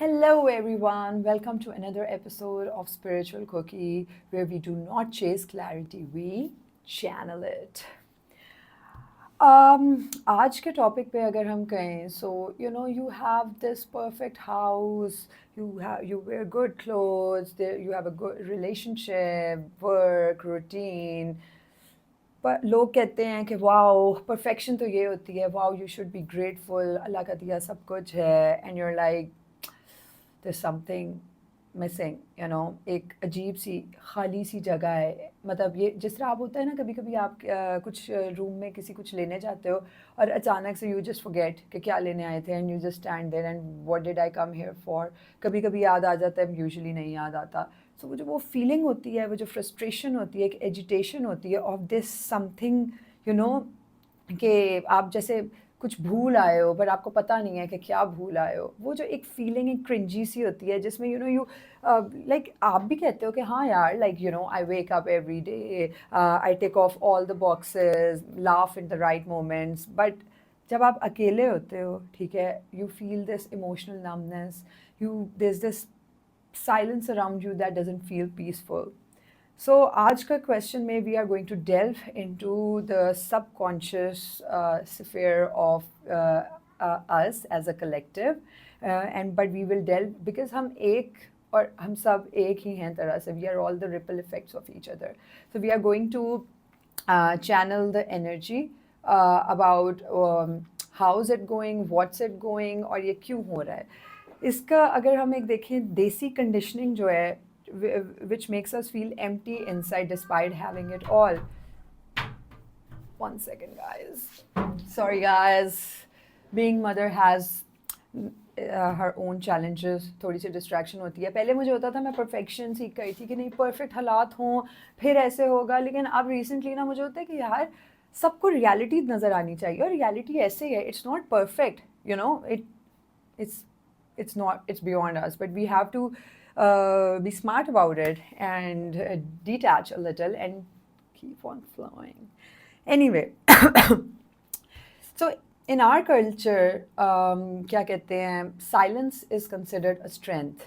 Hello, everyone. Welcome to another episode of Spiritual Cookie, where we do not chase clarity, we channel it. आज के topic पे अगर हम कहें you have this perfect house, you wear good clothes, you have a good relationship, work, routine. पर लोग कहते हैं कि वाओ परफेक्शन तो ये होती है, wow you should be grateful, Allah का दिया सब कुछ है, and your like there's something missing, एक अजीब सी खाली सी जगह है। मतलब ये जिस तरह आप होता है ना, कभी कभी आप कुछ रूम में किसी कुछ लेने जाते हो और अचानक से यू जस्ट फॉरगेट कि क्या लेने आए थे, and you just stand there and what did I come here for. कभी कभी याद आ जाता है, यूजुअली नहीं याद आता। सो वो फीलिंग होती है, वो जो फ्रस्ट्रेशन होती है, एक एजिटेशन होती है of this something, you know कि आप जैसे कुछ भूल आए हो पर आपको पता नहीं है कि क्या भूल आए हो। वो जो एक फीलिंग एक क्रिंजी सी होती है जिसमें यू लाइक आप भी कहते हो कि हाँ यार, like I wake up every day, I take off all the boxes, laugh in the right moments, but जब आप अकेले होते हो, ठीक है, you feel this emotional numbness, there is this silence around you that doesn't feel peaceful. So, आज का question में we are going to delve into the subconscious sphere of us as a collective, and but we will delve because हम एक और हम सब एक ही हैं तरह से, we are all the ripple effects of each other. So we are going to channel the energy about how's it going, what's it going, और ये क्यों हो रहा है। इसका अगर हम एक देखें देसी कंडीशनिंग जो है, which makes us feel empty inside despite having it all. One second, guys. Sorry, guys. Being mother has her own challenges. थोड़ी सी डिस्ट्रैक्शन होती है। पहले मुझे होता था, मैं परफेक्शन सीख गई थी कि नहीं परफेक्ट हालात हों फिर ऐसे होगा, लेकिन अब रिसेंटली ना मुझे होता है कि यार सबको रियलिटी नज़र आनी चाहिए, और रियलिटी ऐसे है, it's not perfect, it's it's beyond us, but we have to be smart about it and detach a little and keep on flowing. Anyway, so in our culture, क्या कहते हैं, silence is considered a strength.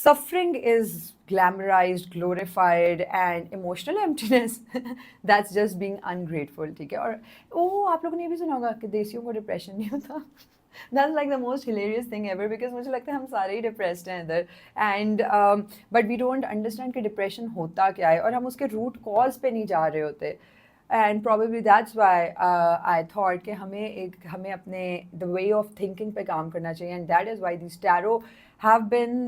Suffering is glamorized, glorified, and emotional emptiness, that's just being ungrateful, ठीक है। और आप लोगों ने ये भी सुना होगा कि देसियों को डिप्रेशन नहीं होता। That's like the most hilarious thing ever, because मुझे लगता है हम सारे ही डिप्रेस्ड हैं इधर, and but we don't understand कि डिप्रेशन होता क्या है, और हम उसके रूट कॉज पे नहीं जा रहे होते। And probably that's why I thought कि हमें अपने द वे ऑफ थिंकिंग पे काम करना चाहिए, and that is why this tarot have been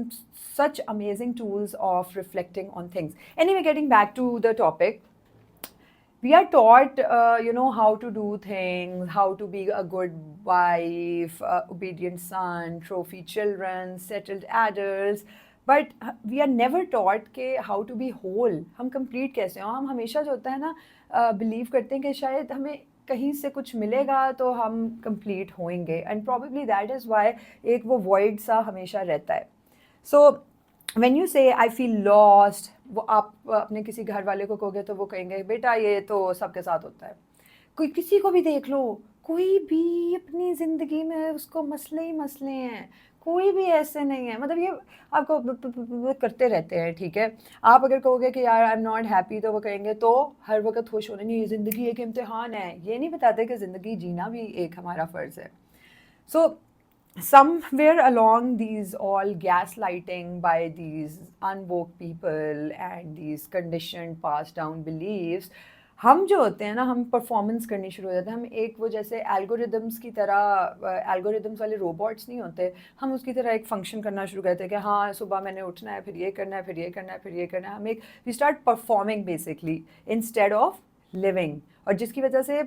such amazing tools of reflecting on things. Anyway, getting back to the topic, we are taught, how to do things, how to be a good wife, obedient son, trophy children, settled adults. But we are never taught के how to be whole. हम complete कैसे हों? हम हमेशा जो होता है ना, believe करते हैं कि शायद हमें कहीं से कुछ मिलेगा तो हम complete होएंगे. And probably that is why एक वो void सा हमेशा रहता है. So when you say I feel lost, वो आप अपने किसी घर वाले को कहोगे तो वो कहेंगे बेटा ये तो सबके साथ होता है। कोई किसी को भी देख लो, कोई भी अपनी ज़िंदगी में उसको मसले ही मसले हैं, कोई भी ऐसे नहीं है। मतलब ये आपको करते रहते हैं, ठीक है। आप अगर कहोगे कि यार आई एम नॉट हैप्पी, तो वो कहेंगे तो हर वक्त खुश होना नहीं, ज़िंदगी एक इम्तिहान है। ये नहीं बताते कि ज़िंदगी जीना भी एक हमारा फ़र्ज़ है। सो somewhere along these all gaslighting by these unwoke people and these conditioned passed down beliefs, हम जो होते हैं ना, हम परफॉर्मेंस करनी शुरू हो जाते हैं। हम एक वो जैसे एल्गोरिदम्स की तरह, एल्गोरिदम्स वाले रोबोट्स नहीं होते, हम उसकी तरह एक फंक्शन करना शुरू करते हैं कि हाँ सुबह मैंने उठना है, फिर ये करना है, फिर ये करना है, फिर ये करना है। हम एक we start performing basically instead of living, और जिसकी वजह से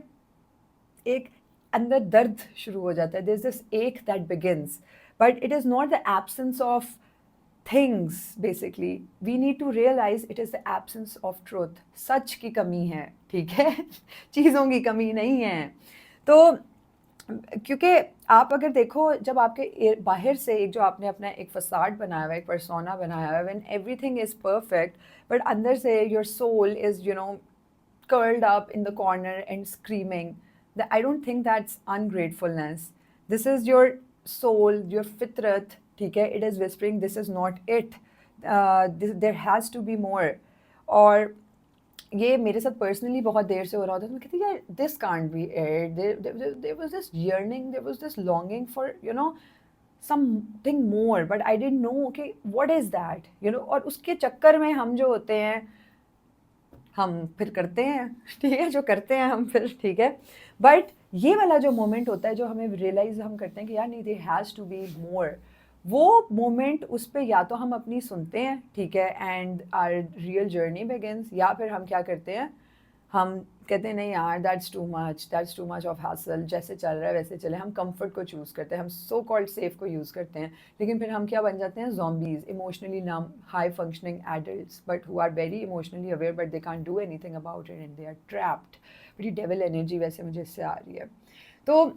एक अंदर दर्द शुरू हो जाता है। There is this ache that begins, but it is not the absence of things. Basically we need to realise it is the absence of truth. सच की कमी है, ठीक है, चीज़ों की कमी नहीं है। तो क्योंकि आप अगर देखो, जब आपके बाहर से एक जो आपने अपना एक फसाड बनाया हुआ है, एक परसोना बनाया हुआ है, when everything is perfect, but अंदर से your soul is curled up in the corner and screaming. I don't think that's ungratefulness. This is your soul, your fitrat, ठीक है, it is whispering this is not it, there has to be more. और ये मेरे साथ personally बहुत देर से हो रहा होता है, तो मैं कहती यार this can't be it, there was this yearning, there was this longing for something more, but I didn't know कि व्हाट इज़ दैट, और उसके चक्कर में हम जो होते हैं हम फिर करते हैं, ठीक है, जो करते हैं हम फिर, ठीक है। बट ये वाला जो मोमेंट होता है जो हमें रियलाइज हम करते हैं कि यार नहीं, दे हैज़ टू बी मोर, वो मोमेंट उस पे या तो हम अपनी सुनते हैं, ठीक है, and our real journey begins, या फिर हम क्या करते हैं, हम कहते हैं नहीं यार दैट्स टू मच ऑफ हासिल, जैसे चल रहा है वैसे चले, हम कंफर्ट को चूज़ करते हैं, हम सो कॉल्ड सेफ को यूज़ करते हैं, लेकिन फिर हम क्या बन जाते हैं, zombies, emotionally numb high functioning adults but who are very emotionally aware but they can't do anything about it and they are trapped. बड़ी डेविल एनर्जी वैसे मुझे इससे आ रही है। तो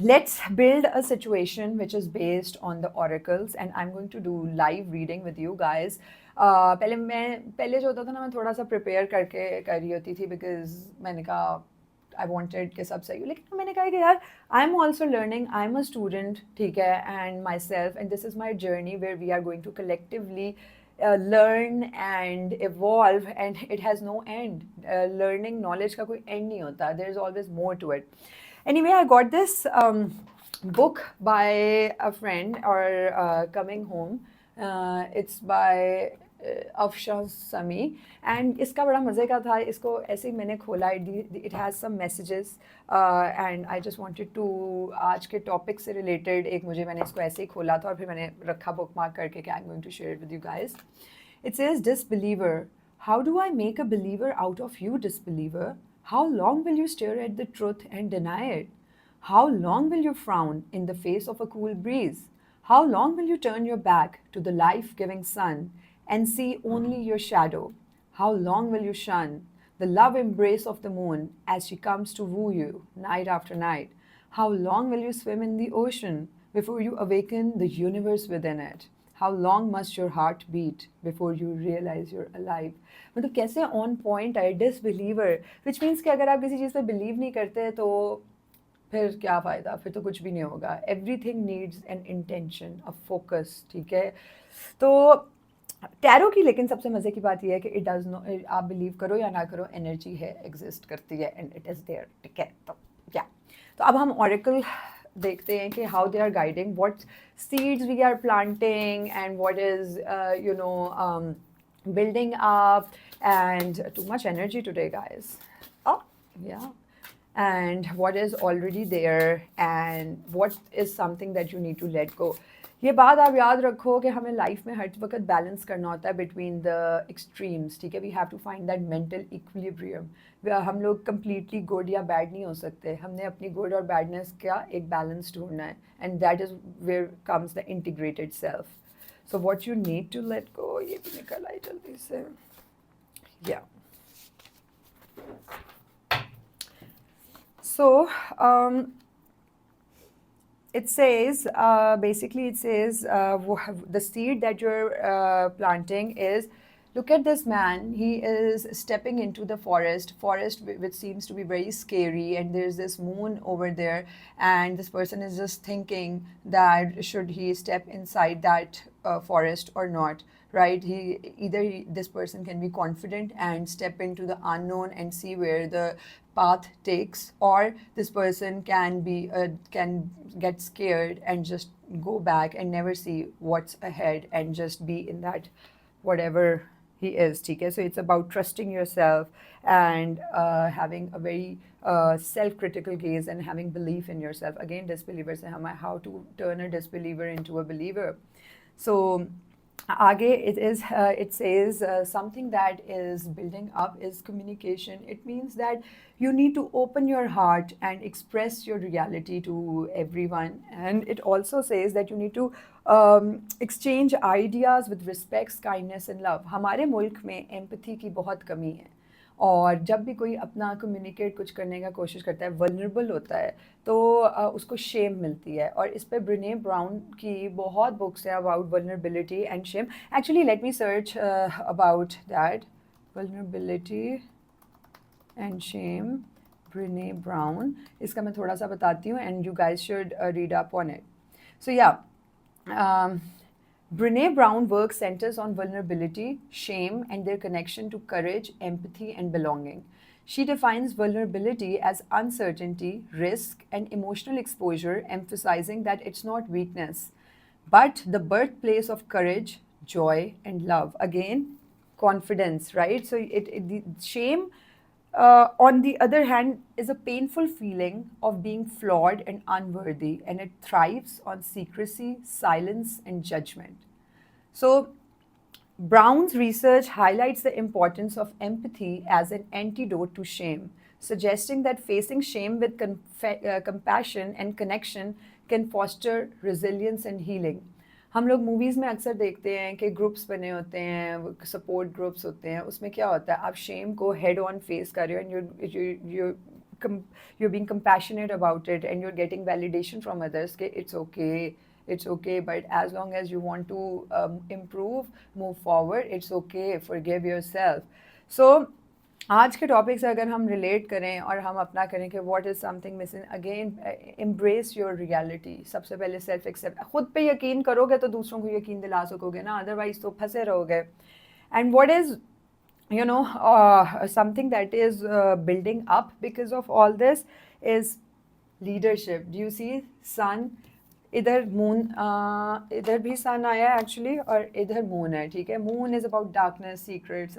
let's build a situation which is based on the oracles and I'm going to do live reading with you guys. पहले जो होता था ना, मैं थोड़ा सा प्रिपेयर करके कर रही होती थी, बिकॉज मैंने कहा आई वॉन्टेड कि सब सही हो, लेकिन मैंने कहा कि यार I am also learning, I am a student, ठीक है, and myself, and this is my journey where we are going to collectively learn and evolve, and it has no end. Learning knowledge का कोई end नहीं होता, there is always more to it. Anyway, I got this book by a friend or coming home. It's by Afshan समी, and इसका बड़ा मज़े का था, इसको ऐसे ही मैंने खोला, it has some messages and I just wanted to, आज के टॉपिक से रिलेटेड एक, मुझे मैंने इसको ऐसे ही खोला था और फिर मैंने रखा बुक मार्क करके कि I am going to share it with you guys. It says disbeliever, how do I make a believer out of you disbeliever, how long will you stare at the truth and deny it, how long will you frown in the face of a cool breeze? How long will you turn your back to the life giving sun and see only your shadow? How long will you shun the love embrace of the moon as she comes to woo you night after night? How long will you swim in the ocean before you awaken the universe within it? How long must your heart beat before you realize you're alive? मतलब कैसे on point है, disbeliever, which means कि अगर आप किसी चीज़ पे believe नहीं करते तो फिर क्या फ़ायदा, फिर तो कुछ भी नहीं होगा। Everything needs an intention, a focus, ठीक है। तो टैरो की लेकिन सबसे मज़े की बात यह है कि इट डज नो, आप बिलीव करो या ना करो, एनर्जी है, एग्जिस्ट करती है, एंड इट इज़ देयर, ठीक है। तो क्या, तो अब हम ऑरेकल देखते हैं कि how they are guiding, what seeds we are planting and what is building up, and too much energy today guys. Oh yeah, and what is already there and what is something that you need to let go. ये बात आप याद रखो कि हमें life में हर वक्त balance करना होता है बिटवीन द एक्सट्रीम्स, ठीक है। We have to find that mental equilibrium. हम लोग कम्प्लीटली गुड या बैड नहीं हो सकते, हमने अपनी गुड और बैडनेस का एक बैलेंस ढूंढना है, and that is where comes the integrated self. So what you need to let go, ये भी निकल आई जल्दी से, या So it says, basically it says, the seed that you're planting is, look at this man, he is stepping into the forest which seems to be very scary, and there's this moon over there, and this person is just thinking that should he step inside that forest or not, right? This person can be confident and step into the unknown and see where the path takes, or this person can get scared and just go back and never see what's ahead and just be in that whatever he is, okay? So it's about trusting yourself and having a very self-critical gaze and having belief in yourself. Again, disbelievers, how to turn a disbeliever into a believer. So आगे it says, something that is building up is communication. It means that you need to open your heart and express your reality to everyone, and it also says that you need to exchange ideas with respect, kindness and love. हमारे मुल्क में empathy की बहुत कमी है, और जब भी कोई अपना कम्युनिकेट कुछ करने का कोशिश करता है, वल्नरेबल होता है, तो उसको शेम मिलती है। और इस पे ब्रेने ब्राउन की बहुत बुक्स हैं about vulnerability and shame. Actually let me search about that, vulnerability and shame, Brene Brown, इसका मैं थोड़ा सा बताती हूँ, and you guys should read up on it. So yeah Brene Brown work centers on vulnerability, shame, and their connection to courage, empathy, and belonging. She defines vulnerability as uncertainty, risk, and emotional exposure, emphasizing that it's not weakness, but the birthplace of courage, joy, and love. Again, confidence, right? So the shame, on the other hand, is a painful feeling of being flawed and unworthy, and it thrives on secrecy, silence, and judgment. So, Brown's research highlights the importance of empathy as an antidote to shame, suggesting that facing shame with compassion and connection can foster resilience and healing. हम लोग movies में अक्सर देखते हैं कि groups बने होते हैं, सपोर्ट ग्रुप्स होते हैं, उसमें क्या होता है, आप शेम को हेड ऑन फेस कर रहे हो and you're being compassionate about it and you're getting validation from others कि it's okay, but as long as you want to improve, move forward, it's okay, forgive yourself. So आज के topic से अगर हम relate करें और हम अपना करें कि what is something missing, again embrace your reality. सबसे पहले सेल्फ एक्सेप्ट, खुद पे यकीन करोगे तो दूसरों को यकीन दिला सकोगे ना, अदरवाइज तो फंसे रहोगे. And what is something that is building up because of all this is leadership. Do you see sun? इधर मून, इधर भी सन आया है एक्चुअली और इधर मून है, ठीक है. Moon is about darkness, secrets,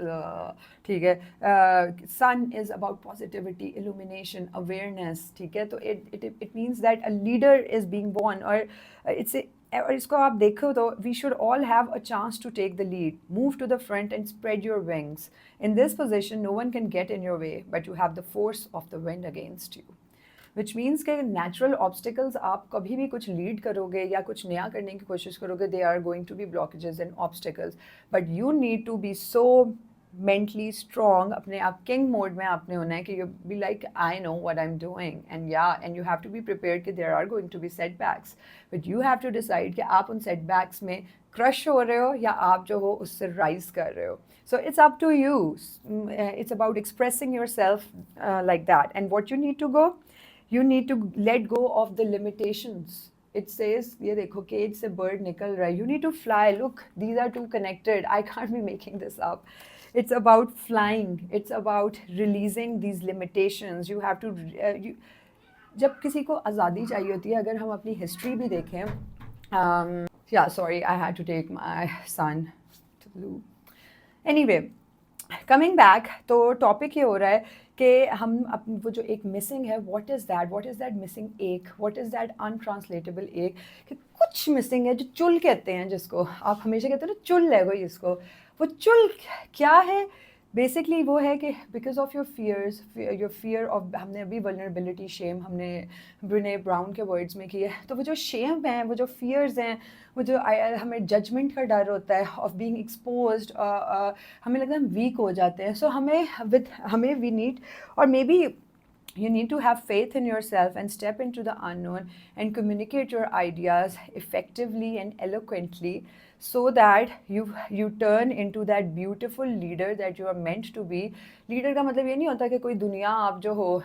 ठीक है. Sun is about positivity, illumination, awareness, ठीक है. तो it means that a leader is being born. और इसको आप देखो तो we should all have a chance to take the lead, move to the front and spread your wings. In this position no one can get in your way but you have the force of the wind against you. Which means के natural obstacles, आप कभी भी कुछ lead करोगे या कुछ नया करने की कोशिश करोगे, they are going to be blockages and obstacles, but you need to be so mentally strong. अपने आप किंग मोड में आपने होना है कि you be like I know what I am doing and you have to be prepared कि there are going to be setbacks, but you have to decide कि आप उन सेटबैक्स में क्रश हो रहे हो या आप जो हो उससे राइज कर रहे हो. So it's up to you. It's about expressing yourself like that. And what you need to go, you need to let go of the limitations. It says, ये देखो cage से bird निकल रहा है. You need to fly. Look, these are two connected. I can't be making this up. It's about flying. It's about releasing these limitations. You have to. जब किसी को आज़ादी चाहिए होती है, अगर हम अपनी हिस्ट्री भी देखें, yeah, sorry, I had to take my son to the loo. Anyway, coming back, तो टॉपिक ये हो रहा है कि हम अपन वो जो एक मिसिंग है, व्हाट इज़ दैट मिसिंग एक, व्हाट इज़ दैट अनट्रांसलेटेबल एक, कि कुछ मिसिंग है जो चुल कहते हैं, जिसको आप हमेशा कहते हो ना चुल है कोई, इसको वो चुल क्या है. बेसिकली वो है कि because of your fears, your fear of, हमने अभी वल्नरेबिलिटी, शेम हमने ब्रेने ब्राउन के वर्ड्स में किया है, तो वो जो शेम है, वो जो फियर्स हैं, वो जो हमें जजमेंट का डर होता है ऑफ बीइंग एक्सपोज्ड, हमें लगता है हम वीक हो जाते हैं. सो हमें वी नीड, और may be you need to have faith in yourself and step into the unknown and communicate your ideas effectively and eloquently so that you turn into that beautiful leader that you are meant to be. Leader का मतलब ये नहीं होता कि कोई दुनिया आप जो हो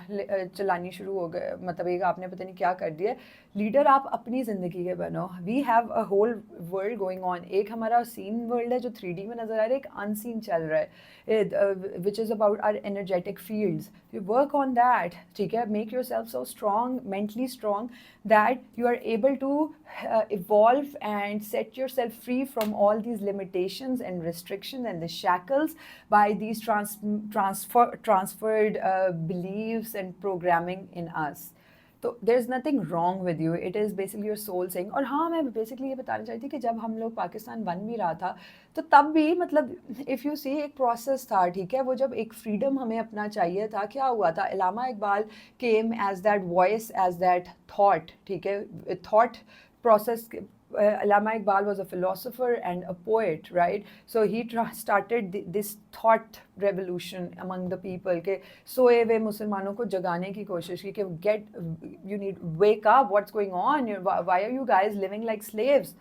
चलानी शुरू हो गए, मतलब एक आपने पता नहीं क्या कर दिया. लीडर आप अपनी ज़िंदगी के बनो. We have a whole world going on. एक हमारा सीन वर्ल्ड है जो 3D में नज़र आ रहा है, एक अनसीन चल रहा है, which is about our energetic fields. You work on that, ठीक है. Make yourself so strong, mentally strong, that you are able to evolve and set yourself free from all these limitations and restrictions and the shackles by these transferred beliefs and programming in us. तो there is nothing wrong with you, it is basically your soul saying. और हाँ, मैं basically ये बताना चाहती थी कि जब हम लोग पाकिस्तान बन भी रहा था, तो तब भी मतलब इफ़ यू सी एक प्रोसेस था, ठीक है. वो जब एक फ्रीडम हमें अपना चाहिए था, क्या हुआ था, Allama Iqbal came as that voice, as that thought, ठीक है. Thought process. Allama Iqbal was a philosopher and a poet, right? So he started this thought revolution among the people के सोए हुए मुसलमानों को जगाने की कोशिश की कि you need wake up, what's going on, why are you guys living like slaves.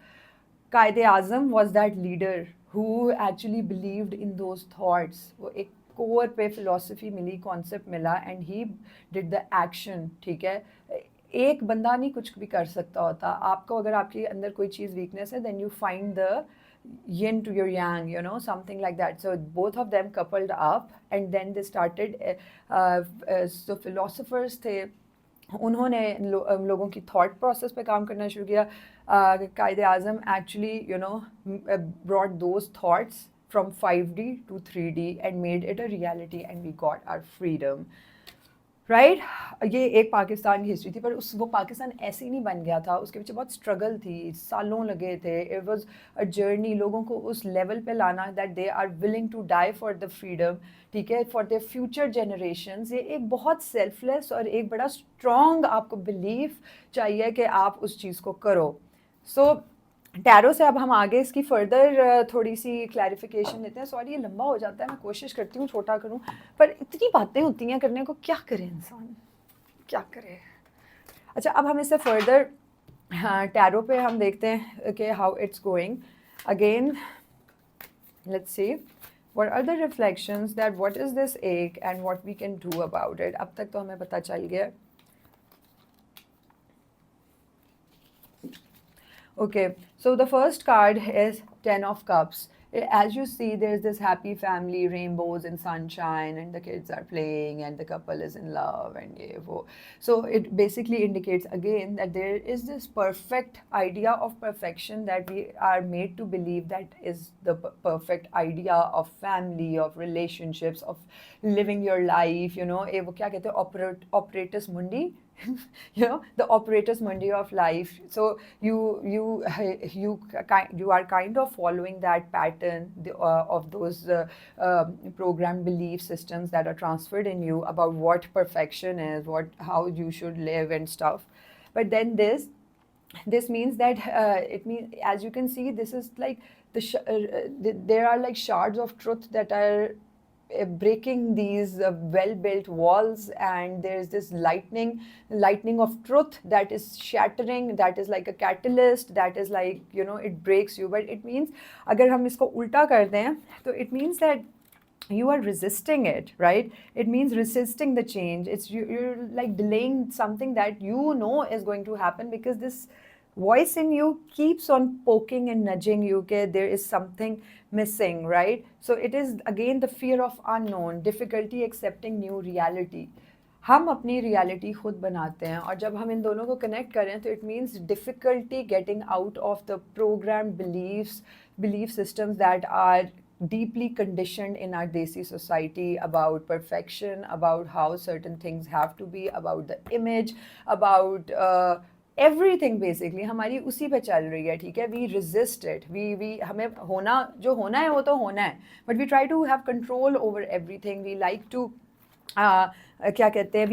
Quaid-e-Azam was that leader who actually believed in those thoughts. वो एक कोर पे philosophy मिली, concept मिला, and he did the action, ठीक है. एक बंदा नहीं कुछ भी कर सकता होता। आपको अगर आपके अंदर कोई चीज़ वीकनेस है, then you find the yin to your yang, you know, something like that. So both of them coupled up, and then they started. So philosophers थे, उन्होंने लोगों की थॉट प्रोसेस पे काम करना शुरू किया। Quaid-e Azam actually you know brought those thoughts from 5D to 3D and made it a reality, and we got our freedom. Right ये एक पाकिस्तान की हिस्ट्री थी, पर उस वो पाकिस्तान ऐसे ही नहीं बन गया था, उसके पीछे बहुत स्ट्रगल थी, सालों लगे थे। इट वाज अ जर्नी, लोगों को उस लेवल पे लाना that they are willing to die for the freedom, ठीक है, फॉर द फ्यूचर जनरेशंस। ये एक बहुत सेल्फलेस और एक बड़ा स्ट्रॉन्ग आपको बिलीफ चाहिए कि आप उस चीज़ को करो। सो टैरो से अब हम आगे इसकी फर्दर थोड़ी सी क्लैरिफिकेशन लेते हैं। सॉरी ये लंबा हो जाता है, मैं कोशिश करती हूँ छोटा करूँ, पर इतनी बातें होती हैं करने को, क्या करे इंसान, क्या करे। अच्छा, अब हम इससे फर्दर टैरो पे हम देखते हैं कि how it's going. Again let's see what are the reflections that what is this ache and what we can do about it. अब तक तो हमें पता चल गया। Okay, so the first card is Ten of Cups. As you see, there's this happy family, rainbows and sunshine, and the kids are playing, and the couple is in love, and ye wo. So it basically indicates again that there is this perfect idea of perfection that we are made to believe that is the perfect idea of family, of relationships, of living your life. You know, ये वो क्या कहते हैं, operatus mundi. You know, the operator's mundi of life. So you are kind of following that pattern of those programmed belief systems that are transferred in you about what perfection is, how you should live and stuff. But then this means that it means, as you can see, this is like there are like shards of truth that are breaking these well-built walls, and there's this lightning of truth that is shattering, that is like a catalyst, that is like, you know, it breaks you. But it means, अगर हम इसको उल्टा कर दें, तो it means that you are resisting it, right? It means resisting the change. You're like delaying something that you know is going to happen, because this voice in you keeps on poking and nudging you that there is something missing, right? So it is again the fear of unknown, difficulty accepting new reality. हम अपनी reality खुद बनाते हैं, और जब हम इन दोनों को कनेक्ट करें तो it means difficulty getting out of the programme belief systems that are deeply conditioned in our desi society about perfection, about how certain things have to be, about the image, about everything basically हमारी उसी पे चल रही है, ठीक है। We resist it, we हमें होना जो होना है वो तो होना है, but we try to have control over everything. We like to क्या कहते हैं,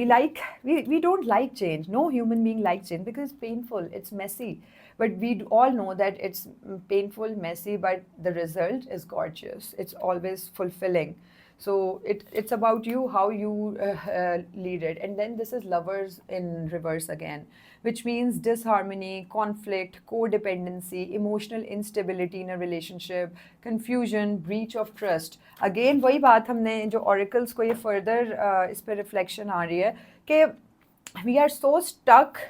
we don't like change. No human being like change because it's painful, it's messy, but we all know that it's painful, messy, but the result is gorgeous. It's always fulfilling. So it's about you, how you lead it. And then this is lovers in reverse again, which means disharmony, conflict, codependency, emotional instability in a relationship, confusion, breach of trust. Again वही बात हमने जो oracles को ये further इस पे reflection आ रही है कि we are so stuck.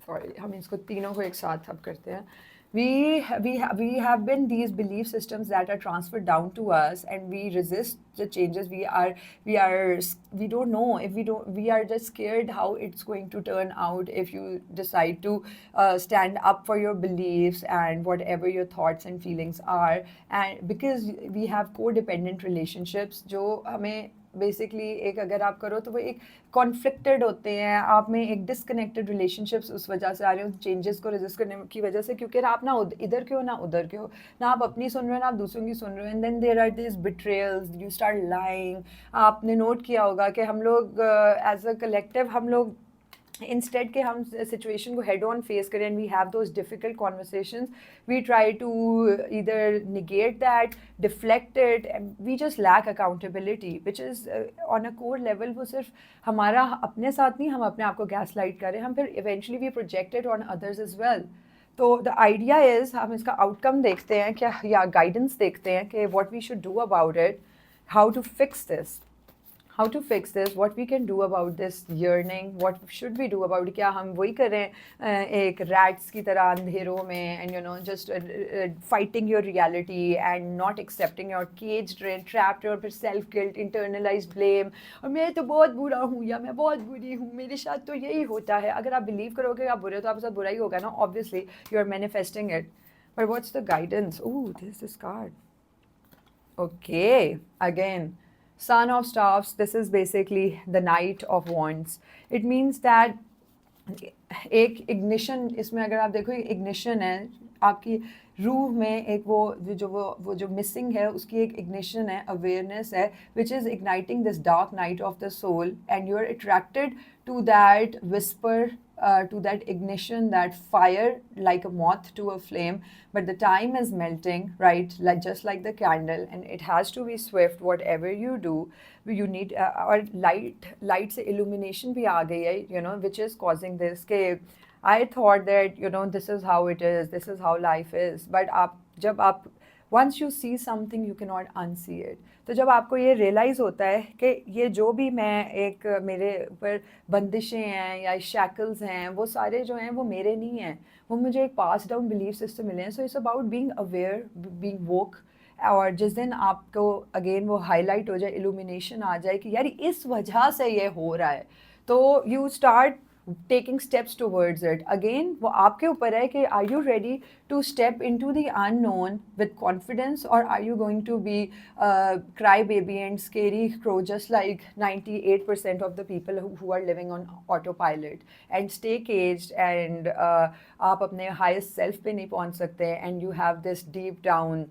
Sorry, हम इसको तीनों को एक साथ अब करते हैं। We have been these belief systems that are transferred down to us, and we resist the changes. We don't know if we are just scared how it's going to turn out if you decide to stand up for your beliefs and whatever your thoughts and feelings are. And because we have codependent relationships जो हमें basically एक अगर आप करो तो वो एक conflicted होते हैं, आप में एक डिसकनेक्टेड रिलेशनशिप्स उस वजह से आ रहे हो, चेंजेस को रेजिस्ट करने की वजह से, क्योंकि आप ना इधर के हो ना उधर के हो, ना आप अपनी सुन रहे हो ना आप दूसरों की सुन रहे हो। And then there are this betrayals, you start lying. आपने नोट किया होगा कि हम लोग एज अ कलेक्टिव, हम लोग इंस्टेड के हम सिचुएशन को हेड ऑन फेस करें, and we have those difficult conversations, we try to either negate that, deflect it, we just lack accountability, which is on a core level वो सिर्फ हमारा अपने साथ नहीं, हम अपने आप को गैस लाइट करें, हम फिर eventually we projected on others as well. तो द आइडिया इज़ हम इसका आउटकम देखते हैं क्या, या गाइडेंस देखते हैं कि what we should do about it, how to fix this, how to fix this, what we can do about this yearning, what should we do about it. क्या हम वही करें एक rats की तरह अंधेरों में, and you know just fighting your reality and not accepting your caged trapped, और फिर self guilt, internalized blame, और मैं तो बहुत बुरा हूँ या मैं बहुत बुरी हूँ, मेरे साथ तो यही होता है. अगर आप बिलीव करोगे कि आप बुरे हो तो आपके साथ बुरा ही होगा ना, obviously you are manifesting it. But what's the guidance? Oh, there's this card. Okay, again, Son of Staffs. This is basically the Knight of Wands. It means that एक इग्निशन, इसमें अगर आप देखो इग्निशन है आपकी रूह में, एक वो जो मिसिंग है उसकी एक इग्निशन है, अवेयरनेस है, which is igniting this dark night of the soul, and you are attracted to that whisper, to that ignition, that fire, like a moth to a flame. But the time is melting, right? Like just like the candle, and it has to be swift. Whatever you do, you need or light से illumination भी आ गई है, you know, which is causing this. के I thought that you know this is how it is, this is how life is. But आप जब आप once you see something you cannot unsee it. तो जब आपको ये रियलाइज़ होता है कि ये जो भी मैं एक मेरे ऊपर बंदिशें हैं या शैकल्स हैं, वो सारे जो हैं वो मेरे नहीं हैं, वो मुझे एक पास डाउन बिलीफ सिस्टम मिले हैं. So it's about being aware, being woke. और जिस दिन आपको अगेन वो हाईलाइट हो जाए, इल्यूमिनेशन आ जाए कि यार इस वजह से ये हो रहा है, तो you start taking steps towards it. Again, वो आपके ऊपर है कि are you ready to step into the unknown with confidence, or are you going to be crybaby and scary crow just like 98% of the people who are living on autopilot and stay caged, and आप अपने highest self पे नहीं पहुंच सकते, and you have this deep down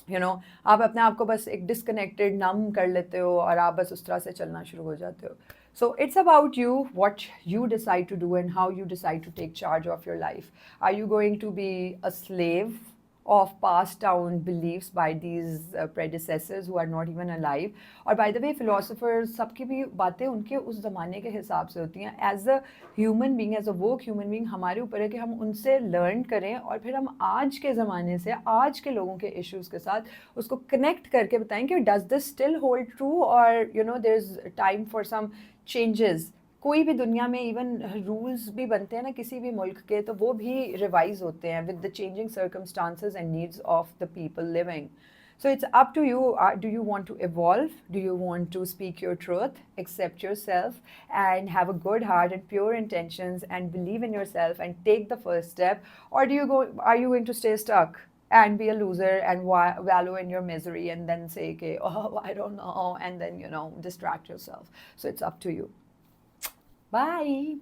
you know, आप अपने आप को बस एक डिसकनेक्टेड नम कर लेते हो और आप बस उस तरह से चलना शुरू हो जाते हो. So it's about you, what you decide to do and how you decide to take charge of your life. Are you going to be a slave of passed down beliefs by these predecessors who are not even alive? और by the way, philosophers सबकी भी बातें उनके उस ज़माने के हिसाब से होती हैं. As a human being, as a woke human being, हमारे ऊपर है कि हम उनसे learn करें और फिर हम आज के ज़माने से, आज के लोगों के issues के साथ उसको connect करके बताएं कि does this still hold true, or you know there's time for some changes. कोई भी दुनिया में इवन रूल्स भी बनते हैं ना किसी भी मुल्क के, तो वो भी रिवाइज होते हैं with the changing circumstances and needs of the people living. So it's up to you. Do you want to evolve? Do you want to speak your truth, accept yourself, and have a good heart and pure intentions, and believe in yourself and take the first step? Or are you going to stay stuck and be a loser and wallow in your misery and then say, okay, oh, I don't know, and then, you know, distract yourself? So it's up to you. Bye.